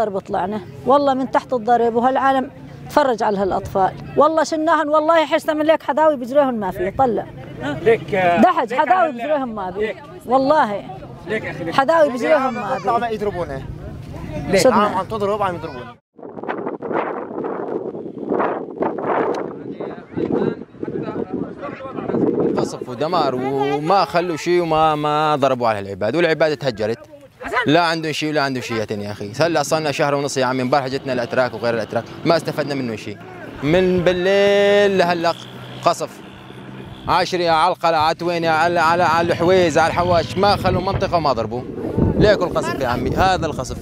الضرب طلعنا، والله من تحت الضرب، وهالعالم تفرج على هالاطفال، والله شلناهن، والله حسنا من ليك حداوي بجريهم ما في، طلع ليك دحج حداوي بجريهم ما بي، والله ليك اخي حداوي بجريهم ما بي. عم يضربونا ليك، عم تضرب، عم يضربونا. قصف ودمار وما خلوا شيء وما ضربوا على العباد، والعباد تهجرت، لا عندهم شيء ولا عندهم شيء يا اخي. هلا صار لنا شهر ونص يا عمي، امبارح جتنا الاتراك وغير الاتراك ما استفدنا منه شيء، من بالليل لهلا قصف عاشري على القلعه، على تويني، على الحويز، على الحواش، ما خلوا منطقه ما ضربوا. ليكوا القصف يا عمي، هذا القصف.